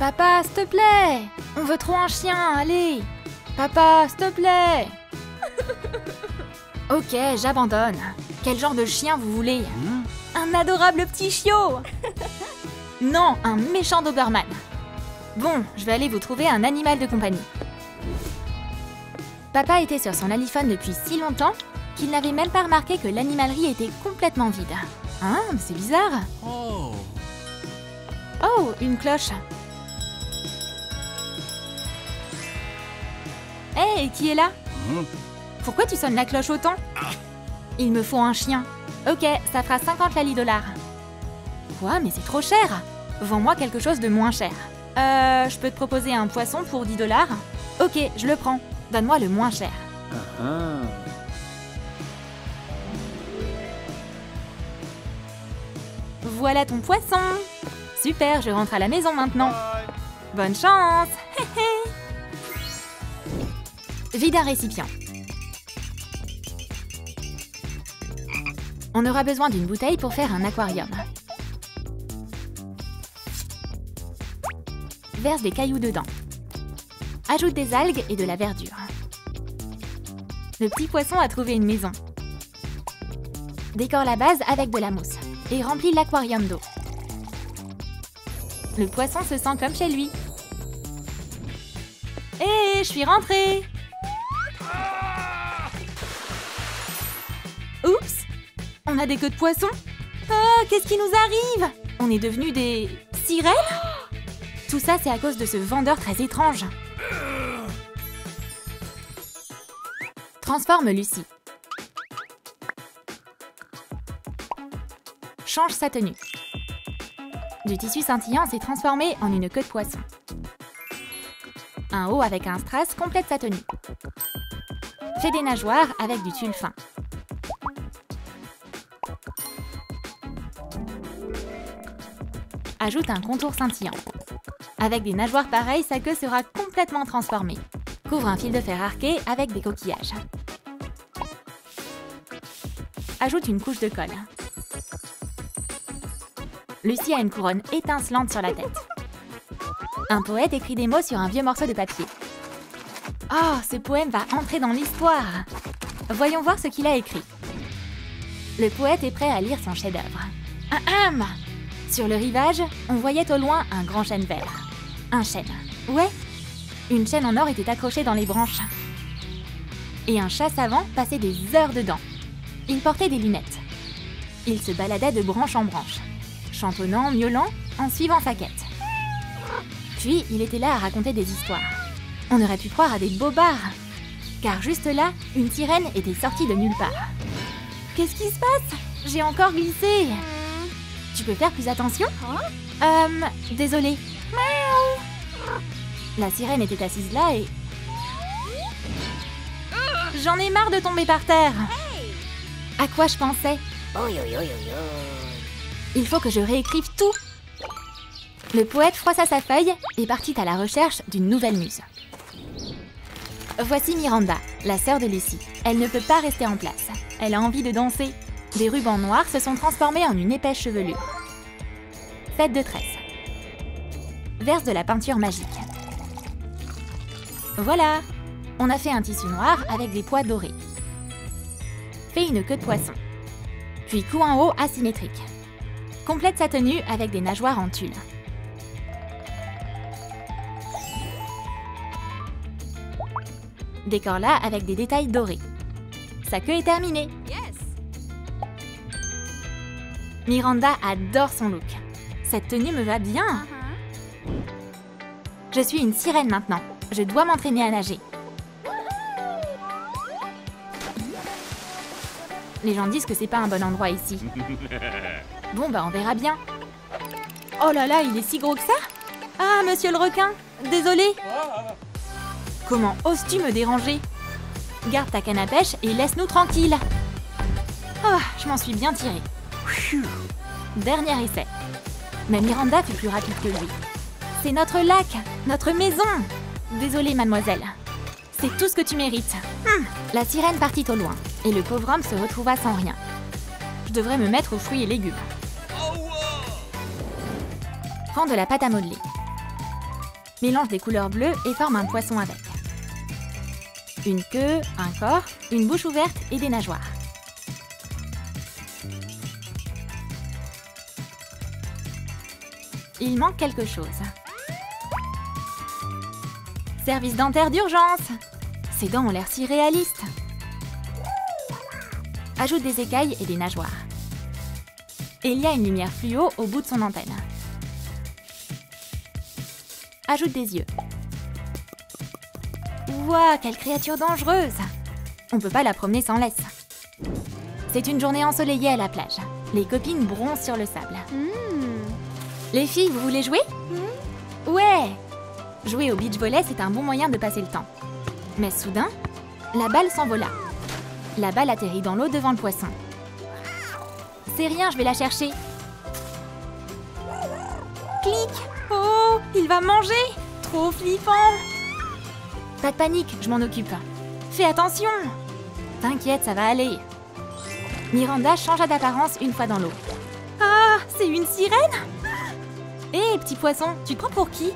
Papa, s'il te plaît! On veut trop un chien, allez! Papa, s'il te plaît! Ok, j'abandonne. Quel genre de chien vous voulez? Un adorable petit chiot! Non, un méchant Doberman. Bon, je vais aller vous trouver un animal de compagnie. Papa était sur son aliphone depuis si longtemps qu'il n'avait même pas remarqué que l'animalerie était complètement vide. Hein, c'est bizarre. Oh, une cloche. Hé, qui est là? Pourquoi tu sonnes la cloche autant? Il me faut un chien. Ok, ça fera 50 $. Quoi? Mais c'est trop cher. Vends-moi quelque chose de moins cher. Je peux te proposer un poisson pour 10 $. Ok, je le prends. Donne-moi le moins cher. Voilà ton poisson. Super, je rentre à la maison maintenant. Bonne chance. Vide un récipient. On aura besoin d'une bouteille pour faire un aquarium. Verse des cailloux dedans. Ajoute des algues et de la verdure. Le petit poisson a trouvé une maison. Décore la base avec de la mousse et remplis l'aquarium d'eau. Le poisson se sent comme chez lui. Hé, je suis rentrée! Oups! On a des queues de poisson? Oh, qu'est-ce qui nous arrive? On est devenus des... sirènes? Tout ça, c'est à cause de ce vendeur très étrange. Transforme Lucie. Change sa tenue. Du tissu scintillant s'est transformé en une queue de poisson. Un haut avec un strass complète sa tenue. Fais des nageoires avec du tulle fin. Ajoute un contour scintillant. Avec des nageoires pareilles, sa queue sera complètement transformée. Couvre un fil de fer arqué avec des coquillages. Ajoute une couche de colle. Lucie a une couronne étincelante sur la tête. Un poète écrit des mots sur un vieux morceau de papier. Oh, ce poème va entrer dans l'histoire! Voyons voir ce qu'il a écrit. Le poète est prêt à lire son chef-d'œuvre. Ahem! Sur le rivage, on voyait au loin un grand chêne vert. Un chêne. Ouais! Une chaîne en or était accrochée dans les branches. Et un chat savant passait des heures dedans. Il portait des lunettes. Il se baladait de branche en branche, chantonnant, miaulant, en suivant sa quête. Puis, il était là à raconter des histoires. On aurait pu croire à des bobards. Car juste là, une sirène était sortie de nulle part. Qu'est-ce qui se passe? J'ai encore glissé. Tu peux faire plus attention? Désolée. La sirène était assise là et... J'en ai marre de tomber par terre. À quoi je pensais? Il faut que je réécrive tout. Le poète froissa sa feuille et partit à la recherche d'une nouvelle muse. Voici Miranda, la sœur de Lucie. Elle ne peut pas rester en place. Elle a envie de danser. Des rubans noirs se sont transformés en une épaisse chevelure. Faites de tresses. Verse de la peinture magique. Voilà! On a fait un tissu noir avec des pois dorés. Fais une queue de poisson. Puis couds en haut asymétrique. Complète sa tenue avec des nageoires en tulle. Décore-la avec des détails dorés. Sa queue est terminée. Miranda adore son look. Cette tenue me va bien. Je suis une sirène maintenant. Je dois m'entraîner à nager. Les gens disent que c'est pas un bon endroit ici. Bon, bah on verra bien. Oh là là, il est si gros que ça? Ah, monsieur le requin, désolé. Comment oses-tu me déranger? Garde ta canne à pêche et laisse-nous tranquilles. Oh, je m'en suis bien tirée. Dernier essai. Mais Miranda fut plus rapide que lui. C'est notre lac, notre maison. Désolée, mademoiselle. C'est tout ce que tu mérites. La sirène partit au loin, et le pauvre homme se retrouva sans rien. Je devrais me mettre aux fruits et légumes. Prends de la pâte à modeler. Mélange des couleurs bleues et forme un poisson avec. Une queue, un corps, une bouche ouverte et des nageoires. Il manque quelque chose. Service dentaire d'urgence! Ses dents ont l'air si réalistes. Ajoute des écailles et des nageoires. Et il y a une lumière fluo au bout de son antenne. Ajoute des yeux. Ouah, quelle créature dangereuse! On peut pas la promener sans laisse. C'est une journée ensoleillée à la plage. Les copines bronzent sur le sable. Les filles, vous voulez jouer? Ouais! Jouer au beach volley, c'est un bon moyen de passer le temps. Mais soudain, la balle s'envola. La balle atterrit dans l'eau devant le poisson. C'est rien, je vais la chercher. Clic! Oh, il va manger! Trop flippant! Pas de panique, je m'en occupe. Fais attention! T'inquiète, ça va aller. Miranda changea d'apparence une fois dans l'eau. Ah, c'est une sirène? Hé, petit poisson, tu te prends pour qui?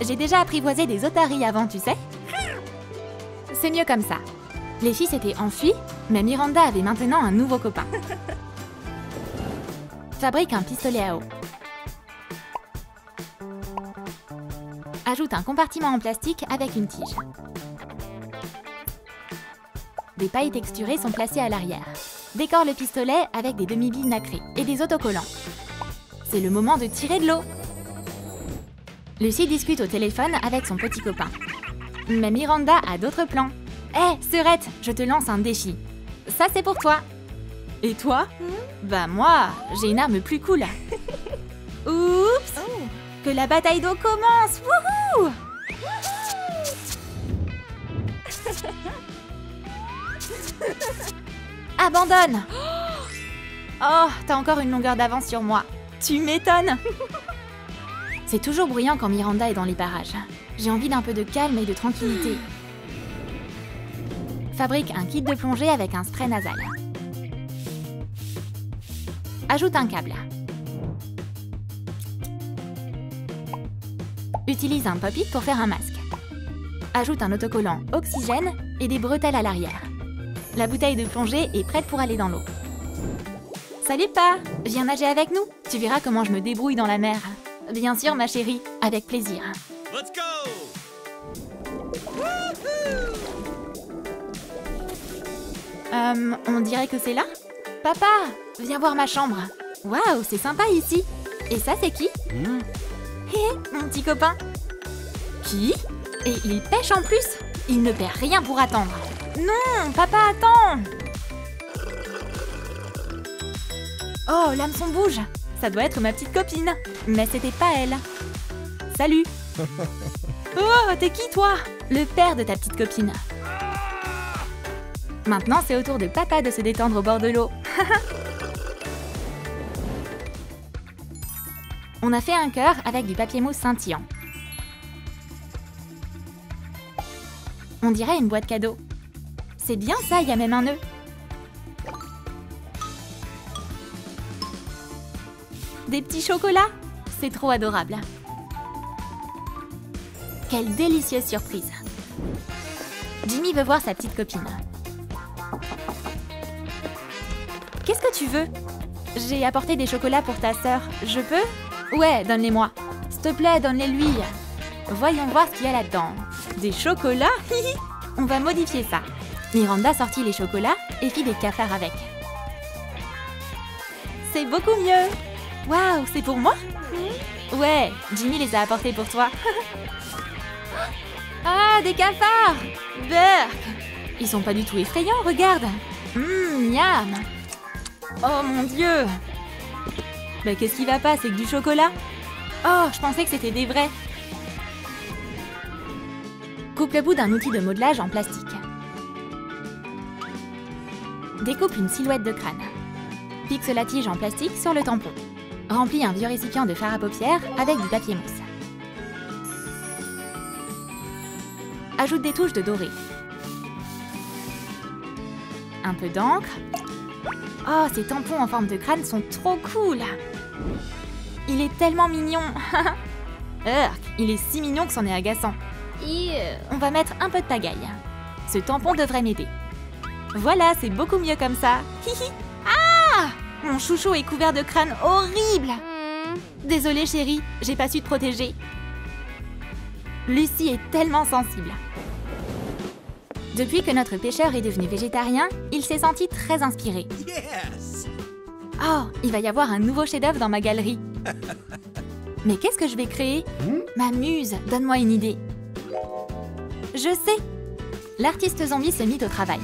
J'ai déjà apprivoisé des otaries avant, tu sais? C'est mieux comme ça. Les filles s'étaient enfuies, mais Miranda avait maintenant un nouveau copain. Fabrique un pistolet à eau. Ajoute un compartiment en plastique avec une tige. Des pailles texturées sont placées à l'arrière. Décore le pistolet avec des demi-billes nacrées et des autocollants. C'est le moment de tirer de l'eau. Lucie discute au téléphone avec son petit copain. Mais Miranda a d'autres plans. Hé, Serette, je te lance un défi. Ça, c'est pour toi. Et toi? Bah moi, j'ai une arme plus cool. Oups! Que la bataille d'eau commence! Wouhou! Abandonne! Oh, t'as encore une longueur d'avance sur moi. Tu m'étonnes! C'est toujours bruyant quand Miranda est dans les parages. J'ai envie d'un peu de calme et de tranquillité. Fabrique un kit de plongée avec un spray nasal. Ajoute un câble. Utilise un pop-it pour faire un masque. Ajoute un autocollant oxygène et des bretelles à l'arrière. La bouteille de plongée est prête pour aller dans l'eau. Salut Pa, viens nager avec nous. Tu verras comment je me débrouille dans la mer. Bien sûr ma chérie, avec plaisir. Let's go! On dirait que c'est là? Papa, viens voir ma chambre. Waouh, c'est sympa ici. Et ça, c'est qui? Hé, mon petit copain. Qui? Et il pêche en plus? Il ne perd rien pour attendre. Non, papa, attends! Oh, l'hameçon bouge. Ça doit être ma petite copine. Mais c'était pas elle. Salut. Oh, t'es qui, toi? Le père de ta petite copine. Maintenant, c'est au tour de papa de se détendre au bord de l'eau. On a fait un cœur avec du papier mousse scintillant. On dirait une boîte cadeau. C'est bien ça, il y a même un nœud. Des petits chocolats? C'est trop adorable. Quelle délicieuse surprise. Jimmy veut voir sa petite copine. Qu'est-ce que tu veux? J'ai apporté des chocolats pour ta sœur. Je peux? Ouais, donne-les-moi. S'il te plaît, donne-les-lui. Voyons voir ce qu'il y a là-dedans. Des chocolats? On va modifier ça. Miranda sortit les chocolats et fit des cafards avec. C'est beaucoup mieux. Waouh, c'est pour moi? Ouais, Jimmy les a apportés pour toi. Ah, des cafards! Berk! Ils sont pas du tout effrayants, regarde. Miam! Oh mon Dieu! Bah qu'est-ce qui va pas, c'est que du chocolat? Oh, je pensais que c'était des vrais. Coupe le bout d'un outil de modelage en plastique. Découpe une silhouette de crâne. Fixe la tige en plastique sur le tampon. Remplis un vieux récipient de fard à paupières avec du papier mousse. Ajoute des touches de doré. Un peu d'encre. Oh, ces tampons en forme de crâne sont trop cool! Il est tellement mignon! Urk, il est si mignon que c'en est agaçant. On va mettre un peu de pagaille. Ce tampon devrait m'aider. Voilà, c'est beaucoup mieux comme ça. Hihi. Ah! Mon chouchou est couvert de crânes horribles. Désolée chérie, j'ai pas su te protéger. Lucie est tellement sensible. Depuis que notre pêcheur est devenu végétarien, il s'est senti très inspiré. Yes! Oh, il va y avoir un nouveau chef-d'œuvre dans ma galerie. Mais qu'est-ce que je vais créer? Ma muse, donne-moi une idée. Je sais. L'artiste zombie se mit au travail.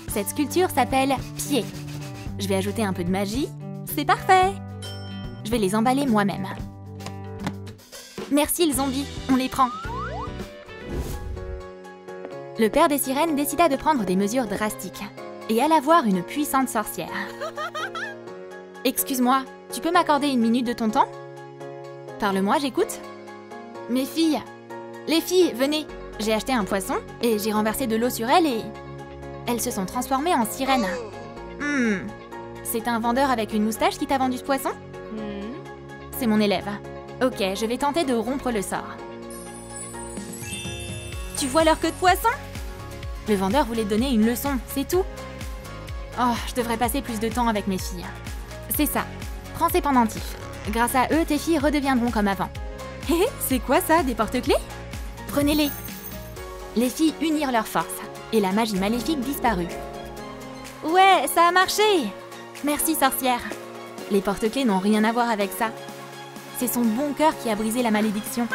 Cette sculpture s'appelle Pied. Je vais ajouter un peu de magie. C'est parfait. Je vais les emballer moi-même. Merci le zombie, on les prend. Le père des sirènes décida de prendre des mesures drastiques et alla voir une puissante sorcière. Excuse-moi, tu peux m'accorder une minute de ton temps? Parle-moi, j'écoute. Mes filles, les filles, venez. J'ai acheté un poisson et j'ai renversé de l'eau sur elle et... elles se sont transformées en sirènes. C'est un vendeur avec une moustache qui t'a vendu ce poisson? C'est mon élève. Ok, je vais tenter de rompre le sort. Tu vois leur queue de poisson? Le vendeur voulait te donner une leçon, c'est tout. Oh, je devrais passer plus de temps avec mes filles. C'est ça, prends ces pendentifs. Grâce à eux, tes filles redeviendront comme avant. Hé, c'est quoi ça, des porte-clés? Prenez-les. Les filles unirent leurs forces et la magie maléfique disparut. Ouais, ça a marché! Merci, sorcière. Les porte-clés n'ont rien à voir avec ça. C'est son bon cœur qui a brisé la malédiction.